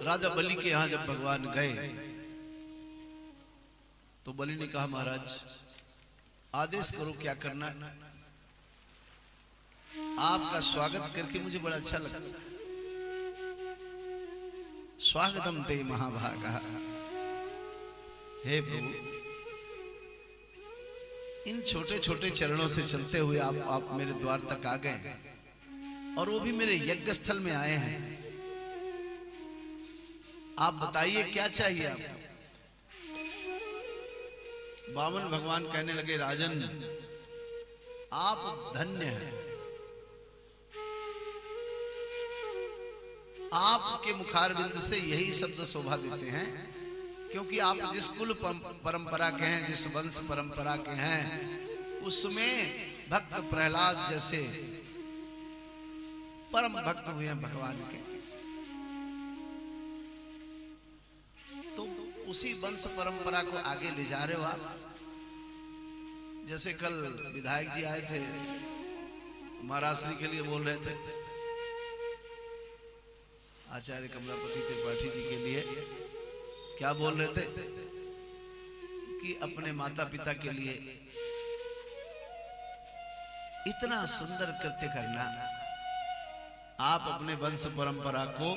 राजा बलि के यहां जब भगवान गए तो बलि ने कहा, महाराज आदेश करो क्या करना। आपका स्वागत करके मुझे बड़ा अच्छा लगा। स्वागतम ते महाभागा। हे प्रभु, इन छोटे छोटे चरणों से चलते हुए आप मेरे द्वार तक आ गए और वो भी मेरे यज्ञ स्थल में आए हैं। आप बताइए क्या चाहिए आपको। वामन भगवान कहने लगे, राजन आप धन्य हैं। आपके मुखारविंद से यही शब्द शोभा देते हैं, क्योंकि आप जिस कुल परंपरा के हैं, जिस वंश परंपरा के हैं, उसमें भक्त प्रहलाद जैसे परम भक्त हुए हैं भगवान के। तो उसी वंश परंपरा को आगे ले जा रहे हो आप। जैसे कल विधायक जी आए थे, महाराष्ट्री के लिए बोल रहे थे, आचार्य कमलापति त्रिपाठी जी के लिए क्या बोल रहे थे कि अपने माता पिता के लिए इतना सुंदर कृत्य करना। आप अपने वंश परंपरा को,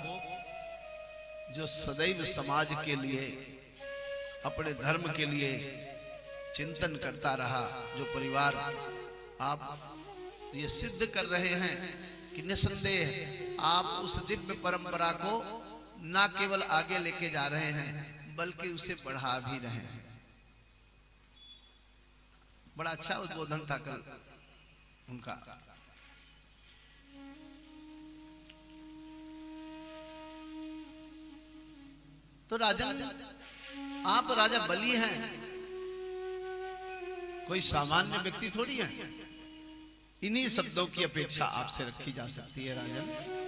जो सदैव समाज के लिए, अपने धर्म के लिए चिंतन करता रहा, जो परिवार, आप ये सिद्ध कर रहे हैं कि निसंदेह आप उस दिव्य परंपरा को ना केवल आगे लेके जा रहे हैं, बल्कि उसे बढ़ा भी रहे हैं। बड़ा अच्छा उद्बोधन था कल उनका। तो राजन, आप राजा बलि हैं, कोई सामान्य व्यक्ति थोड़ी है। इन्हीं शब्दों की अपेक्षा आपसे रखी जा सकती है राजन।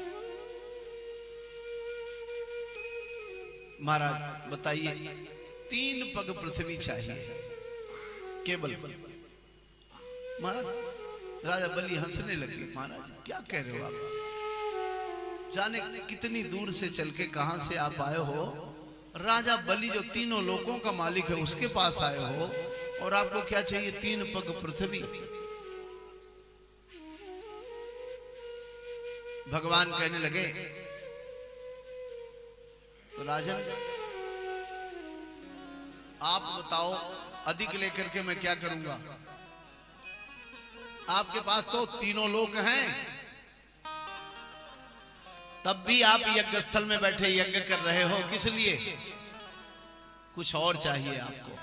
महाराज बताइए, 3 पग पृथ्वी चाहिए केवल। महाराज, राजा बलि हंसने लगे। महाराज क्या कह रहे हो आप, जाने कितनी दूर से चल के कहां से आप आए हो। राजा बलि जो तीनों लोकों का मालिक है, उसके पास आए हो, और आपको क्या चाहिए? 3 पग पृथ्वी। भगवान कहने लगे, तो राजन आप बताओ, अधिक लेकर के मैं क्या करूंगा? आपके पास तो तीनों लोक हैं, तब भी आप यज्ञ स्थल में बैठे यज्ञ कर रहे हो। किस लिए? कुछ और चाहिए आपको,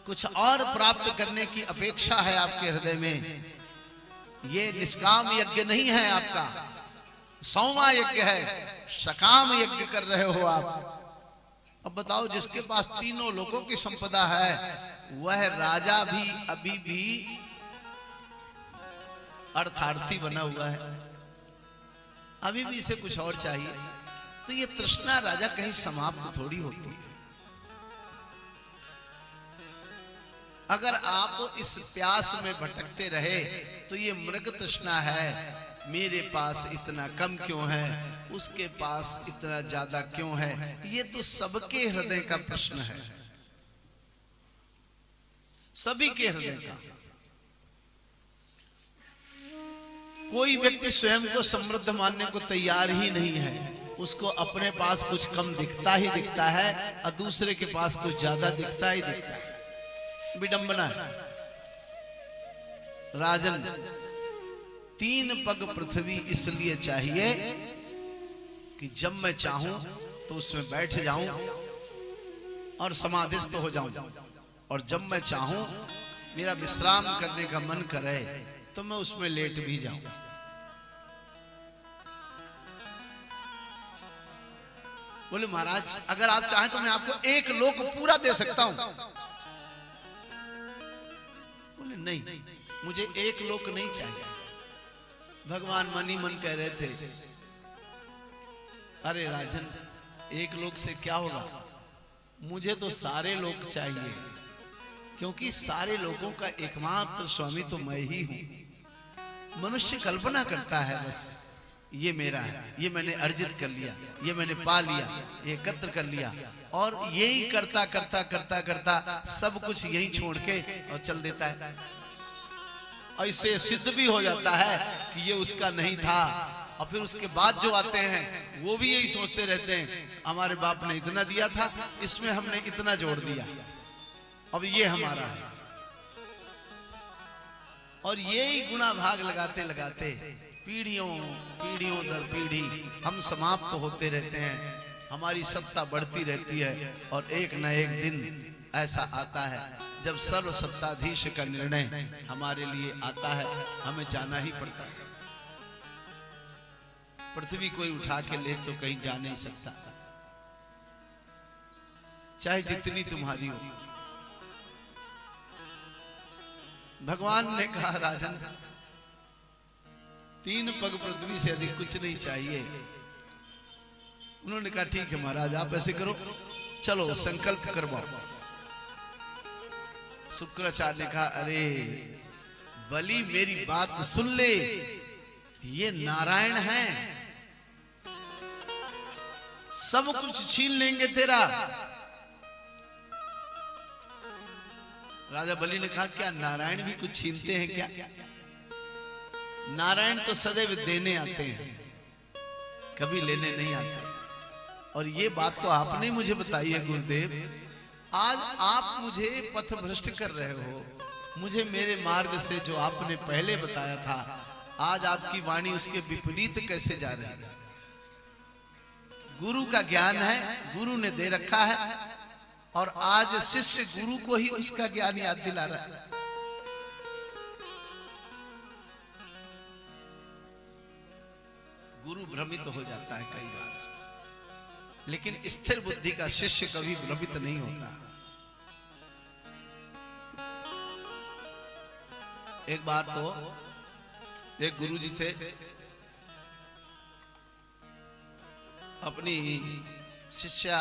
कुछ और प्राप्त करने की अपेक्षा है आपके हृदय में। ये निष्काम यज्ञ नहीं है आपका, सौमा यज्ञ है, सकाम यज्ञ कर रहे हो आप। अब बताओ, जिसके पास तीनों लोगों की संपदा है, वह राजा भी अभी भी अर्थार्थी बना हुआ है, अभी भी इसे कुछ और चाहिए। तो ये तृष्णा राजा कहीं समाप्त थोड़ी होती है। अगर आप इस प्यास में भटकते रहे तो ये मृग तृष्णा है। मेरे पास इतना कम क्यों है, उसके पास इतना ज्यादा क्यों है, ये तो सबके हृदय का प्रश्न है, सभी के हृदय का। कोई व्यक्ति स्वयं को समृद्ध मानने को तैयार ही नहीं है। उसको अपने पास कुछ कम दिखता ही दिखता है और दूसरे के पास कुछ ज्यादा दिखता ही दिखता है। विडंबना है। राजन, 3 पग पृथ्वी इसलिए चाहिए कि जब मैं चाहूं तो उसमें बैठ जाऊं और समाधिस्थ हो जाऊं, और जब मैं चाहूं मेरा विश्राम करने का मन करे तो मैं उसमें लेट भी जाऊं। बोले, महाराज अगर आप चाहें तो मैं आपको 1 लोक पूरा दे सकता हूं। बोले, नहीं, मुझे 1 लोक नहीं चाहिए। भगवान मन ही मन कह रहे थे, अरे राजन, 1 लोक से क्या होगा, मुझे तो सारे लोक चाहिए, क्योंकि सारे लोगों का एकमात्र स्वामी तो मैं ही हूं। मनुष्य कल्पना करता है बस, ये मेरा है, ये मैंने अर्जित कर लिया, ये मैंने पा लिया, ये एकत्र कर लिया, और यही करता करता करता करता सब कुछ यही छोड़ के और चल देता है। और इससे सिद्ध भी हो जाता है कि ये उसका नहीं था। और फिर उसके बाद जो आते हैं वो भी यही सोचते रहते हैं, हमारे बाप ने इतना दिया था, इसमें हमने इतना जोड़ दिया, अब ये हमारा है। और यही गुना भाग लगाते लगाते पीढ़ियों पीढ़ियों दर पीढ़ी हम समाप्त होते रहते हैं, हमारी सत्ता बढ़ती रहती है। और एक न एक दिन ऐसा आता है जब सर्व सत्ताधीश का निर्णय हमारे लिए आता है, हमें जाना ही पड़ता है। पृथ्वी कोई उठा के ले तो कहीं जा नहीं सकता, चाहे जितनी तुम्हारी हो। भगवान ने कहा राजन 3 पग पृथ्वी से अधिक कुछ नहीं चाहिए। उन्होंने कहा ठीक है महाराज, आप ऐसे करो, चलो संकल्प करवाओ। शुक्राचार्य ने कहा अरे बलि मेरी बात सुन ले, ये नारायण है, सब कुछ छीन लेंगे तेरा। राजा बलि ने कहा क्या नारायण भी कुछ छीनते हैं क्या? नारायण तो सदैव देने आते हैं, कभी लेने नहीं आते। और ये बात तो आपने मुझे बताई है गुरुदेव, आज आप मुझे पथ भ्रष्ट कर रहे हो, मुझे मेरे मार्ग से जो आपने पहले बताया था, आज आपकी वाणी उसके विपरीत कैसे जा रही है? गुरु का ज्ञान है, गुरु ने दे रखा है, और आज शिष्य गुरु को ही उसका ज्ञान याद दिला रहा है। गुरु भ्रमित हो जाता है कई बार, लेकिन स्थिर बुद्धि का शिष्य कभी भ्रमित नहीं होता। एक बार तो एक गुरु जी थे, अपनी शिष्या,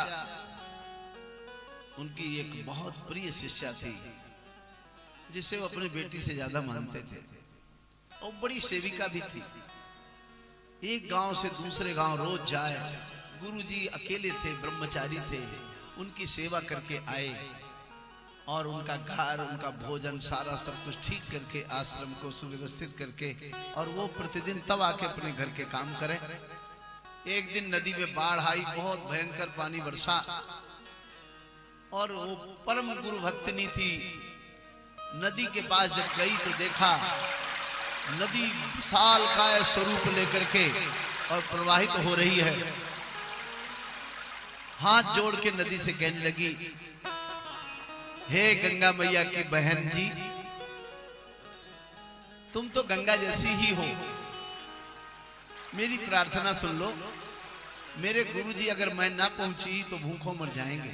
उनकी एक बहुत प्रिय शिष्या थी जिसे वो अपनी बेटी से ज्यादा मानते थे, और बड़ी सेविका भी थी। एक गांव से दूसरे गांव रोज जाए, गुरुजी अकेले थे, ब्रह्मचारी थे, उनकी सेवा करके आए, और उनका घर, उनका भोजन, सारा सब कुछ ठीक करके, आश्रम को सुव्यवस्थित करके, और वो प्रतिदिन तब आके अपने घर के काम करें। एक दिन नदी में बाढ़ आई, बहुत भयंकर पानी वर्षा, और वो परम गुरु भक्तिनी थी। नदी के पास जब गई तो देखा नदी विशाल काय स्वरूप लेकर के और प्रवाहित हो रही है। हाथ जोड़ के नदी से कहने लगी, हे गंगा मैया की बहन जी, तुम तो गंगा जैसी ही हो, मेरी प्रार्थना सुन लो। मेरे गुरुजी अगर मैं ना पहुंची तो भूखों मर जाएंगे,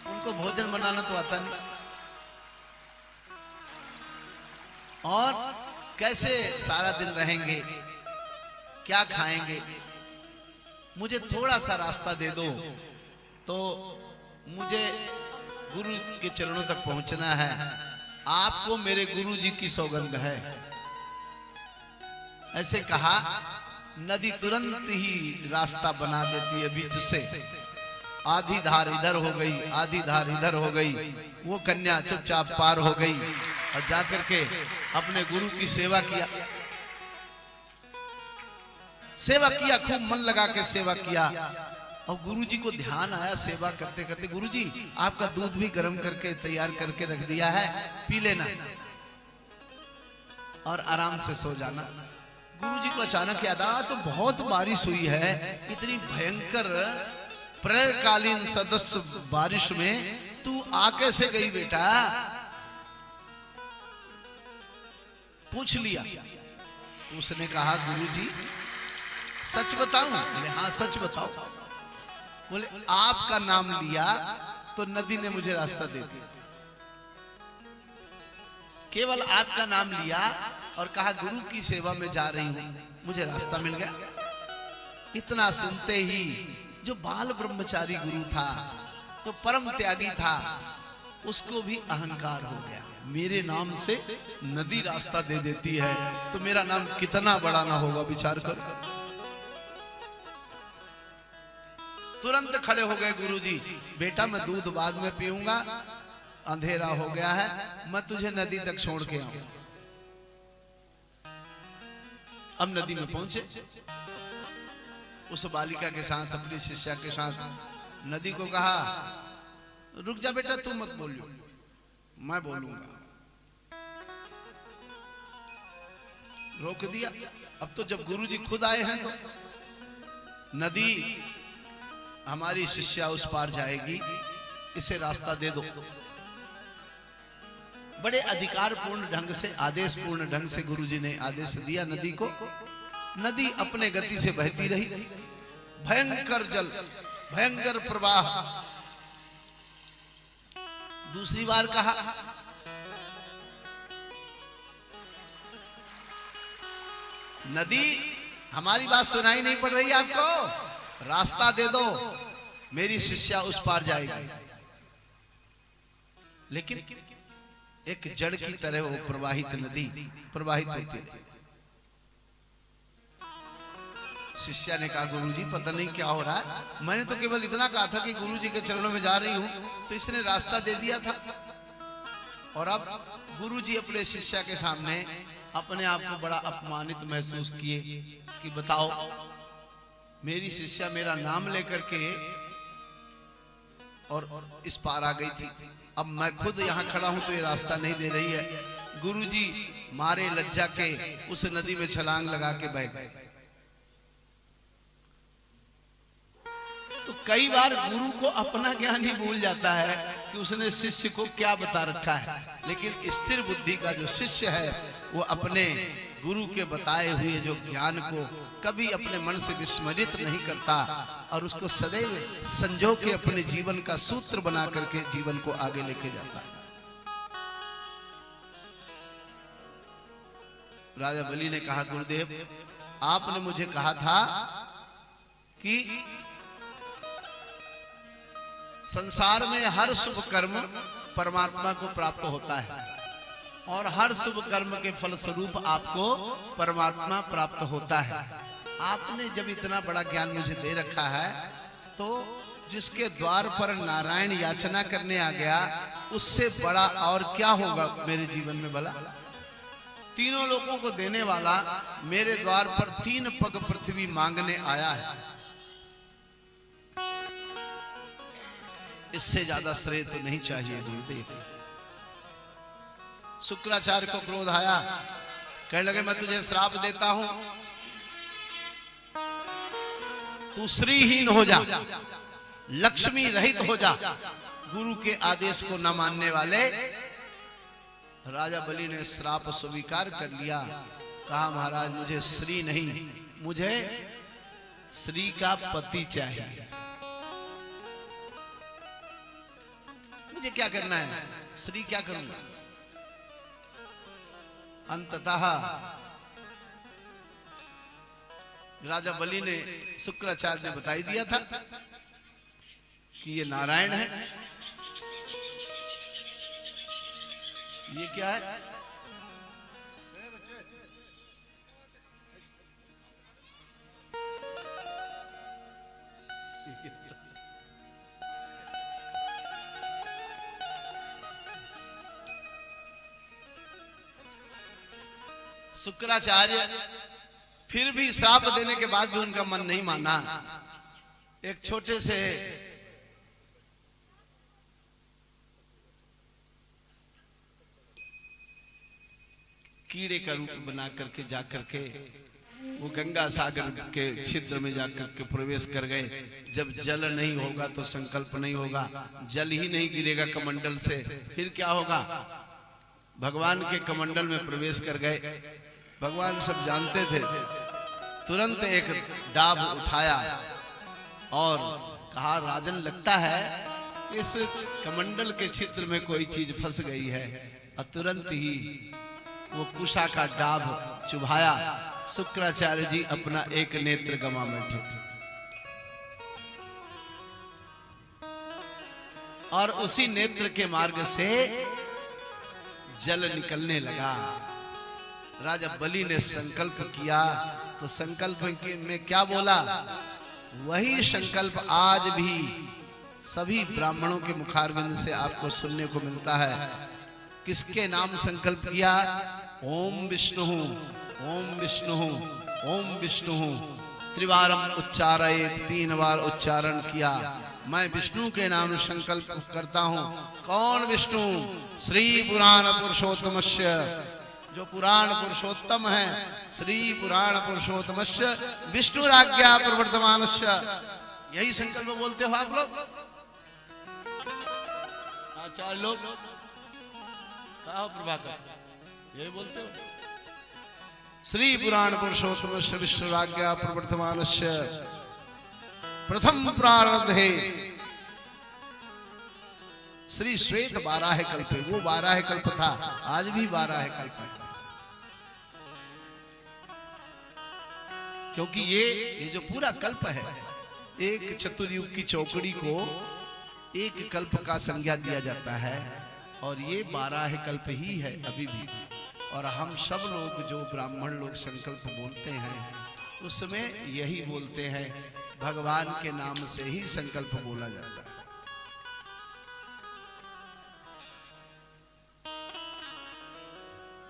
उनको भोजन बनाना तो आता नहीं, और कैसे सारा दिन रहेंगे, क्या खाएंगे? मुझे थोड़ा सा रास्ता दे दो, तो मुझे गुरु के चरणों तक पहुंचना है। आपको मेरे गुरु जी की सौगंध है। ऐसे कहा, नदी तुरंत ही रास्ता बना देती है बीच से। आधी धार इधर हो गई, आधी धार इधर हो गई। वो कन्या चुपचाप पार हो गई और जाकर के अपने गुरु की सेवा किया, खूब मन लगा के सेवा किया। और गुरुजी को ध्यान आया सेवा करते करते, गुरुजी आपका दूध भी गर्म करके तैयार करके रख दिया है, पी लेना और आराम से सो जाना। गुरुजी को अचानक याद आया, तो बहुत बारिश हुई है, इतनी भयंकर प्रलयकालीन सदस्य बारिश में तू आ कैसे गई बेटा? पूछ लिया। उसने कहा, गुरुजी सच बताऊं? बोले हाँ सच बताओ। बोले आपका नाम लिया तो नदी ने मुझे रास्ता दे दिया। केवल आपका नाम लिया और कहा गुरु की सेवा में जा रही हूं, मुझे रास्ता मिल गया। इतना सुनते ही जो बाल ब्रह्मचारी गुरु था, जो परम त्यागी था, उसको भी अहंकार हो गया। मेरे नाम से नदी रास्ता दे देती है तो मेरा नाम कितना बड़ा ना होगा, विचार करो। तुरंत खड़े हो गए गुरुजी, बेटा मैं दूध बाद में पीऊंगा, अंधेरा हो गया है, मैं तुझे नदी तक छोड़ के आऊं। अब नदी में पहुंचे, उस बालिका के साथ, अपनी शिष्या के साथ नदी को कहा, रुक जा बेटा, तू मत बोलियो, मैं बोलूंगा। रोक दिया। अब तो जब गुरुजी खुद आए हैं तो नदी हमारी शिष्या उस पार जाएगी, इसे रास्ता दे दो। बड़े अधिकार पूर्ण ढंग से, आदेश पूर्ण ढंग से गुरुजी ने आदेश दिया नदी को। नदी अपने गति से बहती रही। भयंकर जल, भयंकर प्रवाह। दूसरी बार कहा, नदी हमारी बात सुनाई नहीं पड़ रही आपको, रास्ता दे दो, मेरी शिष्या उस पार जाएगी। लेकिन एक जड़ की तरह वो प्रवाहित नदी प्रवाहित होती है। शिष्या ने कहा, गुरुजी पता नहीं क्या हो रहा है, मैंने तो केवल इतना कहा था कि गुरुजी के चरणों में जा रही हूं, तो इसने रास्ता दे दिया था। और अब गुरुजी अपने शिष्या के सामने अपने आप को बड़ा अपमानित महसूस किए कि बताओ, मेरी शिष्या मेरा नाम लेकर के और इस पार आ गई थी, अब मैं खुद यहाँ खड़ा हूं तो ये रास्ता नहीं दे रही है। गुरुजी मारे लज्जा के उस नदी में छलांग लगा के बह गए। तो कई बार गुरु को अपना ज्ञान ही भूल जाता है कि उसने शिष्य को क्या बता रखा है, लेकिन स्थिर बुद्धि का जो शिष्य है वो अपने गुरु के बताए हुए जो ज्ञान को कभी अपने मन से विस्मरित नहीं करता और उसको सदैव संजो के अपने जीवन का सूत्र बना करके जीवन को आगे लेके जाता है। राजा बलि ने कहा, गुरुदेव आपने मुझे कहा था कि संसार में हर शुभ कर्म परमात्मा को प्राप्त होता है और हर शुभ कर्म के फल स्वरूप आपको परमात्मा प्राप्त होता है। आपने जब इतना बड़ा ज्ञान मुझे दे रखा है, तो जिसके द्वार पर नारायण याचना करने आ गया, उससे बड़ा और क्या होगा मेरे जीवन में भला। तीनों लोगों को देने वाला मेरे द्वार पर 3 पग पृथ्वी मांगने आया है, इससे ज्यादा श्रेय तो नहीं चाहिए गुरुदेव। शुक्राचार्य को क्रोध आया, कहने लगे मैं तुझे श्राप देता हूं, तू श्रीहीन हो जा, लक्ष्मी रहित हो जा। गुरु के आदेश को न मानने वाले राजा बलि ने श्राप स्वीकार कर लिया। कहा, महाराज मुझे श्री नहीं, मुझे श्री का पति चाहिए। मुझे क्या करना है, श्री क्या करूंगा। अंततः राजा बलि ने, शुक्राचार्य ने बताई दिया था कि ये नारायण है। ये क्या है, शुक्राचार्य फिर भी श्राप देने के बाद भी उनका मन नहीं माना। एक छोटे से कीड़े का रूप बना करके जाकर के वो गंगा सागर के छिद्र में जाकर के प्रवेश कर गए। जब जल नहीं होगा तो संकल्प नहीं होगा, जल ही नहीं गिरेगा कमंडल से, फिर क्या होगा। भगवान के कमंडल में प्रवेश कर गए। भगवान सब जानते थे। तुरंत एक डाब उठाया और कहा, राजन लगता है इस कमंडल के छिद्र में कोई चीज फंस गई है। और तुरंत ही वो कुशा का डाब चुभाया। शुक्राचार्य जी अपना एक नेत्र गंवा बैठे और उसी नेत्र के मार्ग से जल निकलने लगा। राजा बलि ने संकल्प किया तो संकल्प में क्या बोला, वही संकल्प आज भी सभी ब्राह्मणों के मुखारविंद से आपको सुनने को मिलता है। किसके नाम संकल्प किया? ओम विष्णु, ओम विष्णु, ओम विष्णु। त्रिवारम उच्चारयेत, 3 बार उच्चारण किया। मैं विष्णु के नाम संकल्प करता हूं। कौन विष्णु? श्री पुराण पुरुषोत्तमस्य, जो पुराण पुरुषोत्तम है, श्री पुराण पुरुषोत्तमस्य विष्णुराज्ञा प्रवर्तमानस्य। यही संकल्प बोलते हो आप लोग? चार लोग कहा प्रभाकर यही बोलते हो? श्री पुराण पुरुषोत्तमस्य विष्णुराज्ञा प्रवर्तमानस्य प्रथम प्रारब्धे श्री श्वेत 12 कल्प। वो 12 कल्प था, आज भी 12 कल्प है। क्योंकि ये जो पूरा कल्प है, एक चतुर्युग की चौकड़ी को एक कल्प का संज्ञा दिया जाता है, और ये 12 कल्प ही है अभी भी। और हम सब लोग जो ब्राह्मण लोग संकल्प बोलते हैं, उसमें यही बोलते हैं, भगवान के नाम से ही संकल्प बोला जाता है।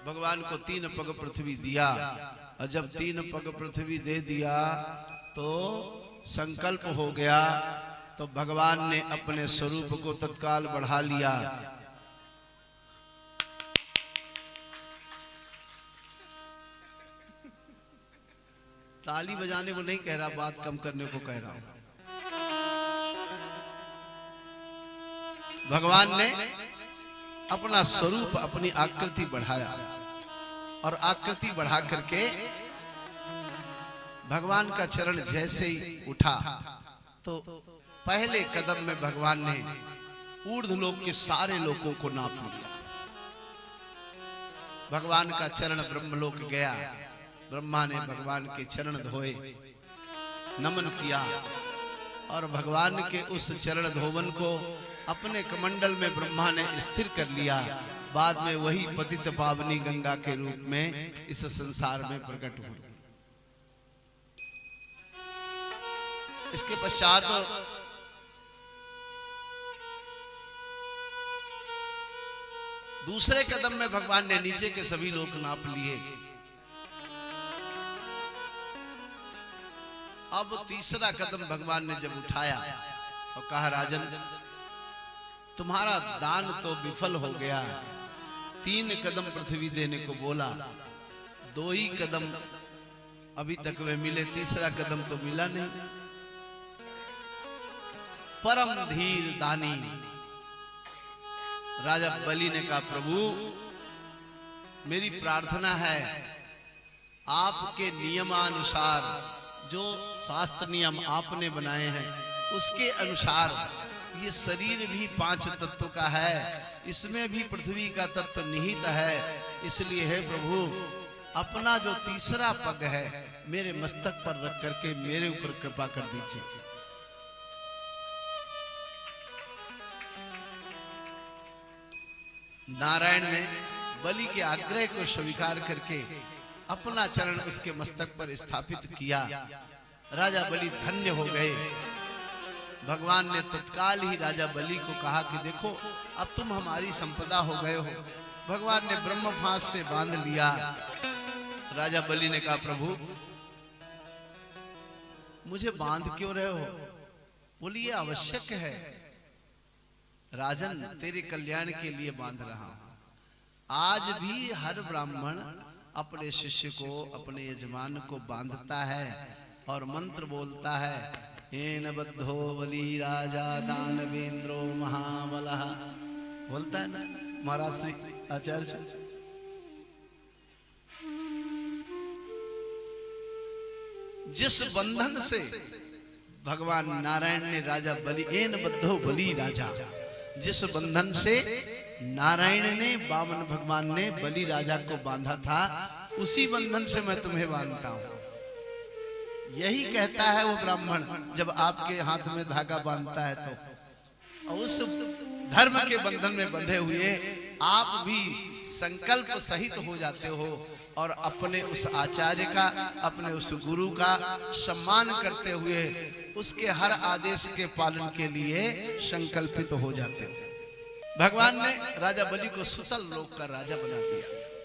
भगवान को 3 पग पृथ्वी दिया, और जब 3 पग पृथ्वी दे दिया तो संकल्प हो गया, तो भगवान ने अपने स्वरूप को तत्काल बढ़ा लिया। ताली बजाने को नहीं कह रहा, बात कम करने को कह रहा हूं। भगवान ने अपना स्वरूप, अपनी आकृति बढ़ाया, और आकृति बढ़ा करके भगवान का चरण जैसे ही उठा, तो पहले कदम में भगवान ने ऊर्ध्वलोक के सारे लोगों को नाप लिया। भगवान का चरण ब्रह्मलोक गया, ब्रह्मा ने भगवान के चरण धोए, नमन किया, और भगवान के उस चरण धोवन को अपने कमंडल में ब्रह्मा ने स्थिर कर लिया। बाद में वही पतित पावनी गंगा के रूप में इस संसार में प्रकट हुई। इसके पश्चात दूसरे कदम में भगवान ने नीचे के सभी लोग नाप लिए। अब तीसरा कदम भगवान ने जब उठाया और कहा, राजन तुम्हारा दान तो विफल हो गया। 3 कदम पृथ्वी देने को बोला, 2 ही कदम अभी तक वे मिले, तीसरा कदम तो मिला नहीं। परम धीर दानी राजा बलि ने कहा, प्रभु मेरी प्रार्थना है, आपके नियमानुसार, जो शास्त्र नियम आपने बनाए हैं उसके अनुसार ये शरीर भी 5 तत्व का है, इसमें भी पृथ्वी का तत्व निहित है। इसलिए है प्रभु, अपना जो तीसरा पग है मेरे मस्तक पर रख करके मेरे ऊपर कृपा कर दीजिए। नारायण ने बलि के आग्रह को स्वीकार करके अपना चरण उसके मस्तक पर स्थापित किया। राजा बलि धन्य हो गए। भगवान ने तत्काल ही राजा बलि को कहा कि देखो, अब तुम हमारी संपदा हो गए हो। भगवान ने ब्रह्म फांस से बांध लिया। राजा बलि ने कहा, प्रभु मुझे बांध क्यों रहे हो? बोली, ये आवश्यक है राजन, तेरे कल्याण के लिए बांध रहा हूं। आज भी हर ब्राह्मण अपने शिष्य को, अपने यजमान को बांधता है और मंत्र बोलता है, एन बद्धो बलि राजा दानवेंद्रो महाबलः। बोलता है ना महाराज श्री आचार्य से। जिस बंधन से भगवान नारायण ने राजा बलि, एन बद्धो बलि राजा, जिस बंधन से नारायण ने, वामन भगवान ने बलि राजा को बांधा था, उसी बंधन से मैं तुम्हें बांधता हूं। यही कहता है वो ब्राह्मण जब आपके हाथ में धागा बांधता है तो। और उस धर्म के बंधन में बंधे हुए आप भी संकल्प सहित हो जाते हो और अपने उस आचार्य का, अपने उस गुरु का सम्मान करते हुए उसके हर आदेश के पालन के लिए संकल्पित हो जाते हो। भगवान ने राजा बलि को सुतल लोक का राजा बना दिया।